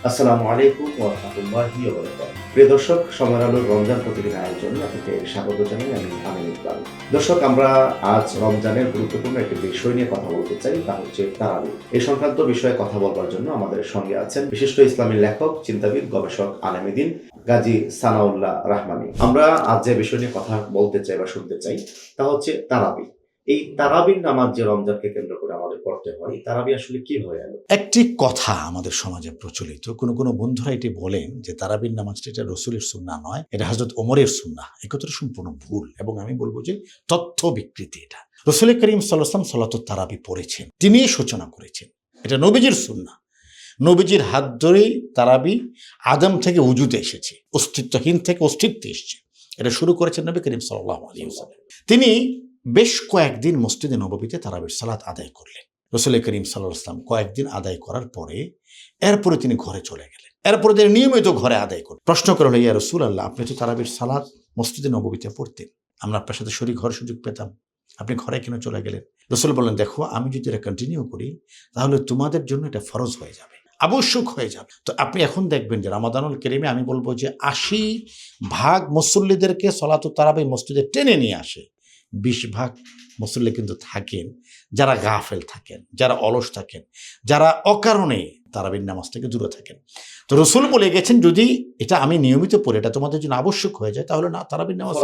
আসসালামু আলাইকুম ওয়া রাহমাতুল্লাহি ওয়া বারাকাতুহু। প্রিয় দর্শক, সময়ের আলোর রমজান প্রতিদিন আয়োজনে আপনাকে স্বাগত জানাই। আমি আমিন ইকবাল। দর্শক, আমরা আজ রমজানের গুরুত্বপূর্ণ একটি বিষয় নিয়ে কথা বলতে চাই, তা হচ্ছে তারাবিহ। এই সংক্রান্ত বিষয়ে কথা বলবার জন্য আমাদের সঙ্গে আছেন বিশিষ্ট ইসলামী লেখক, চিন্তাবিদ, গবেষক, আলেমুদ্দিন গাজী সানাউল্লাহ রাহমানী। আমরা আজ যে বিষয় নিয়ে কথা বলতে চাই বা শুনতে চাই তা হচ্ছে তারাবিহ। এই তারাবির নামাজ যে রমজানকে কেন্দ্র করে আমাদের পড়তে হয়, তারাবিহ আসলে কি হয়ে গেল? একটি কথা আমাদের সমাজে প্রচলিত, কোনো বন্ধুরা এটি বলেন যে তারাবির নামাজটা এটা রসুলের সুন্নাহ নয়, এটা হযরত ওমরের সুন্নাহ। এই কথাটা সম্পূর্ণ ভুল এবং আমি বলবো যে তথ্য বিকৃতি। এটা রাসূল করিম সাল্লাল্লাহু আলাইহি ওয়াসাল্লাম সালাতুত তারাবি পড়েছেন, তিনিই সূচনা করেছেন। এটা নবীজির সুন্নাহ। নবীজির হাত ধরেই তারাবি আদম থেকে উজুতে এসেছে, অস্তিত্বহীন থেকে অস্তিত্বে এসেছে। এটা শুরু করেছেন নবী করিম সাল্লাল্লাহু আলাইহি ওয়াসাল্লাম। তিনি বেশ কয়েকদিন মসজিদে নববীতে তারাবির সালাত আদায় করলেন। রাসূল করিম সাল্লাল্লাহু আলাইহি ওয়াসাল্লাম কয়েকদিন আদায় করার পরে এরপরে তিনি ঘরে চলে গেলেন। এরপরে তিনি নিয়মিত ঘরে আদায় করলেন। প্রশ্ন করলেন, ইয়া রাসূলুল্লাহ, আপনি তো তারাবির সালাত মসজিদে নববীতে পড়তেন, আমরা আপনার সাথে শরীক হওয়ার সুযোগ পেতাম, আপনি ঘরে কেন চলে গেলেন? রাসূল বললেন, দেখো, আমি যদি এটা কন্টিনিউ করি তাহলে তোমাদের জন্য এটা ফরজ হয়ে যাবে, আবশ্যক হয়ে যাবে। তো আপনি এখন দেখবেন যে রমাদানুল কারীমে আমি বলবো যে ৮০% মুসল্লিদেরকে সলাতুত তারাবি মসজিদে টেনে নিয়ে আসে। ২০% মুসল্লি কিন্তু থাকেন যারা গাফেল থাকেন, যারা অলস থাকেন, যারা অকারণে তারাবির নামাজ থেকে দূরে থাকেন। তো রাসূল বলে গেছেন, যদি এটা আমি নিয়মিত পড়ি, এটা তোমাদের জন্য আবশ্যক হয়ে যায়, তাহলে না তারাবির নামাজ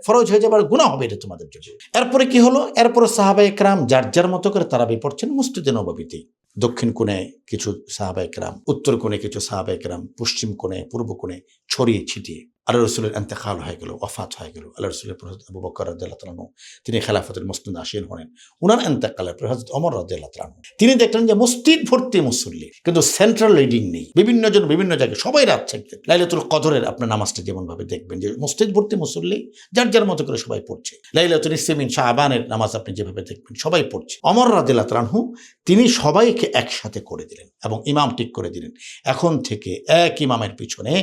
ফরজ হয়ে যাবে আর গুনাহ হবে এটা তোমাদের জন্য। এরপরে কি হলো? এরপরে সাহাবায়ে কেরাম যার যার মতো করে তারাবি পড়ছেন মসজিদে নববীতে। দক্ষিণ কোণে কিছু সাহাবায়ে কেরাম, উত্তর কোণে কিছু সাহাবায়ে কেরাম, পশ্চিম কোণে, পূর্ব কোণে ছড়িয়ে ছিটিয়ে। আল্লাহ রাসূলের ইন্তেকাল হয়ে গেল, ওয়াফাত হয়ে গেল। আল্লাহ রাসূলের পর হযরত আবু বকর রাদিয়াল্লাহু তাআলা আনহু, তিনি খেলাফতের মসনদে আসীন হলেন। উনার ইন্তেকালের পর হযরত ওমর রাদিয়াল্লাহু তাআলা আনহু, তিনি দেখলেন যে মসজিদ ভর্তি মুসল্লি, কিন্তু সেন্ট্রাল লিডিং নেই। বিভিন্ন জন বিভিন্ন জায়গায়, সবাই রাত থাকতেন। লাইলাতুল কদরের আপনার নামাজটা যেমন ভাবে দেখবেন যে মসজিদ ভর্তি মুসল্লি, যার যার মতো করে সবাই পড়ছে। লাইলাতুল ইসরা মিন শাবানের নামাজ আপনি যেভাবে দেখবেন সবাই পড়ছে। ওমর রাদিয়াল্লাহু তাআলা আনহু, তিনি সবাইকে একসাথে করে দিলেন এবং ইমাম ঠিক করে দিলেন, এখন থেকে এক ইমামের পিছনে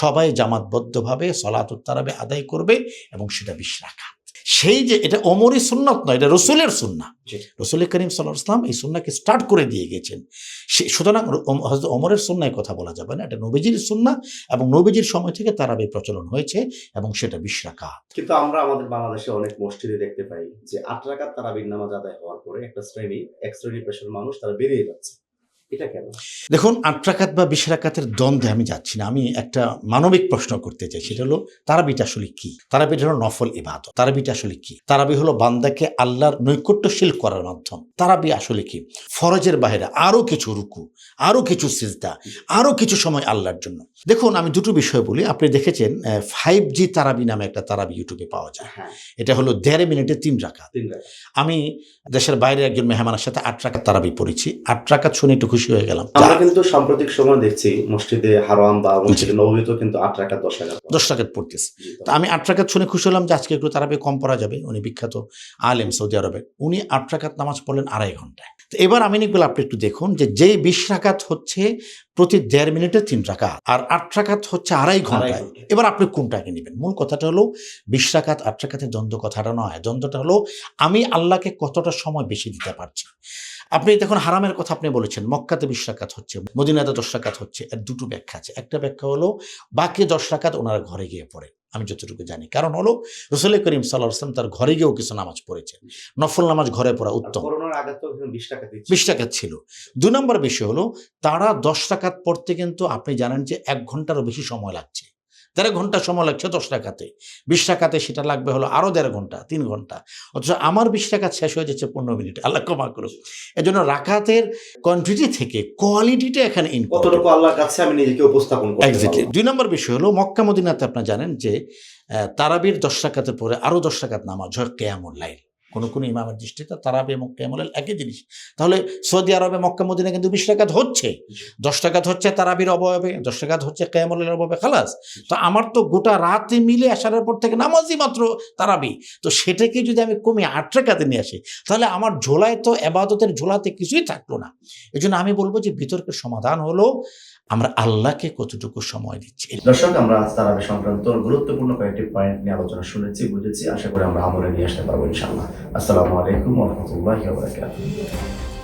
সবাই জামাতবদ্ধভাবে সলাতুত তারাবি আদায় করবে এবং সেটা ২০ রাকাত। সেই যে এটা ওমরের সুন্নাত নয়, এটা রাসূলের সুন্নাহ। রাসূল করিম সাল্লাল্লাহু আলাইহি ওয়াসাল্লাম এই সুন্নাহকে স্টার্ট করে দিয়ে গেছেন। সুতরাং হযরত ওমরের সুন্নাহর কথা বলা যাবে না, এটা নবীজির সুন্নাহ এবং নবীজির সময় থেকে তারাবি প্রচলন হয়েছে এবং সেটা ২০ রাকাত। কিন্তু আমরা আমাদের বাংলাদেশে অনেক মসজিদে দেখতে পাই যে ৮ রাকাত তারাবির নামাজ আদায় হওয়ার পরে এক শ্রেণী পেশার মানুষ তারা বেরিয়ে যাচ্ছে। এটা কেন? দেখুন, ৮ রাকাত বা ২০ রাকাতের দ্বন্দ্বে আমি যাচ্ছি না। আমি একটা মানবিক প্রশ্ন করতে চাই, সেটা হলো তারাবিটা আসলে কি? তারাবিটা হলো নফল ইবাদত। তারাবিটা আসলে কি? তারাবি হলো বান্দাকে আল্লাহর নৈকট্যশীল করার মাধ্যম। তারাবি আসলে কি? ফরজের বাইরে আরো কিছু রুকু, আরো কিছু সিজদা, আরো কিছু সময় আল্লাহর জন্য। দেখুন, আমি দুটো বিষয় বলি। আপনি দেখেছেন 5G তারাবি নামে একটা তারাবি ইউটিউবে পাওয়া যায়। এটা হলো ১.৫ মিনিটে ৩ রাকাত। আমি দেশের বাইরে একজন মেহমানের সাথে ৮ রাকাত তারাবি পড়েছি। ৮ রাকাত শুনে একটু খুশি হয়ে গেলাম। আমরা কিন্তু সাম্প্রতিক সময় দেখছি মসজিদে হারাম বা মসজিদে নববীতেও কিন্তু ৮ রাকাত ১০ রাকাত পড়তেছে। তো আমি ৮ রাকাত শুনে খুশি হলাম যে আজকে একটু তারাবি কম পড়া যাবে। উনি বিখ্যাত আলেম সৌদি আরবের, উনি ৮ রাকাত নামাজ পড়লেন ২.৫ ঘন্টায়। তো এবার আমি বলে আপনি একটু দেখুন যে যেই ২০ রাকাত হচ্ছে প্রতি ১.৫ মিনিটে ৩ রাকাত আর ৮ রাকাত হচ্ছে ২.৫ ঘন্টায়। এবার আপনি কোনটাকে নেবেন? মূল কথাটা হলো ২০ রাকাত ৮ রাকাতের দ্বন্দ্ব কথাটা নয়। দ্বন্দ্বটা হলো আমি আল্লাহকে কতটা সময় বেশি দিতে পারছি। আপনি দেখুন, হারামের কথা আপনি বলেছেন, মক্কাতে ২০ রাকাত হচ্ছে, মদিনাতে ১০ রাকাত হচ্ছে। এর দুটো ব্যাখ্যা আছে। একটা ব্যাখ্যা হলো বাকি ১০ রাকাত ওনারা ঘরে গিয়ে পড়েন, আমি যতটুকু জানি। কারণ হলো রাসূল করিম সাল্লাল্লাহু আলাইহি ওয়াসাল্লাম তার ঘরে গিয়েও কিছু নামাজ পড়েছেন। নফল নামাজ ঘরে পড়া উত্তম। করোনার আগে তো ২০ রাকাত ছিল। ২ নম্বর বিষয় হলো তারা ১০ রাকাত পড়তে কিন্তু আপনি জানেন যে ১ ঘন্টারও বেশি সময় লাগছে। ১.৫ ঘন্টা সময় লাগছে ১০ রাকাতে। ২০ রাকাতে সেটা লাগবে হলো আরো ১.৫ ঘন্টা, ৩ ঘন্টা। অথচ আমার ২০ রাকাত শেষ হয়ে যাচ্ছে ১৫ মিনিটে। আল্লাহ ক্ষমা করুক। এজন্য রাকাতের কোয়ান্টিটি থেকে কোয়ালিটিটা এখানে ইম্পর্টেন্ট। কতটুকু আল্লাহর কাছে আমি নিজেকে উপস্থাপন করতে পারব। এক্স্যাক্টলি। ২ নম্বর বিষয় হলো মক্কা মদিনাতে আপনারা জানেন যে তারাবির ১০ রাকাতের পরে আরো 10 রাকাত নামাজ হয় কিয়ামুল লাইল। কোন ইমামের দৃষ্টিতে তারাবি এবং কিয়ামুল লাইল একই জিনিস। তাহলে সৌদি আরবে মক্কা মদিনায় কিন্তু ২০ রাকাত হচ্ছে, ১০ রাকাত হচ্ছে তারাবির অবয়বে, 10 রাকাত হচ্ছে কিয়ামুল লাইলের অবয়বে, খালাস। তো আমার তো গোটা রাতে মিলে আসার পর থেকে নামাজই মাত্র তারাবি। তো সেটাকে যদি আমি কমিয়ে ৮ রাকাতে নিয়ে আসি, তাহলে আমার ঝোলায় তো ইবাদতের ঝোলাতে কিছুই থাকলো না। এজন্য আমি বলবো যে বিতর্কের সমাধান হলো আমরা আল্লাহকে কতটুকু সময় দিচ্ছি। দর্শক, আমরা আজ তারাবি সংক্রান্ত গুরুত্বপূর্ণ কয়েকটি পয়েন্ট নিয়ে আলোচনা শুনেছি, বুঝেছি। আশা করি আমরা আমলে নিয়ে আসতে পারবো ইনশাআল্লাহ। আসসালামু আলাইকুম ওয়া রাহমাতুল্লাহি ওয়া বারাকাতুহু।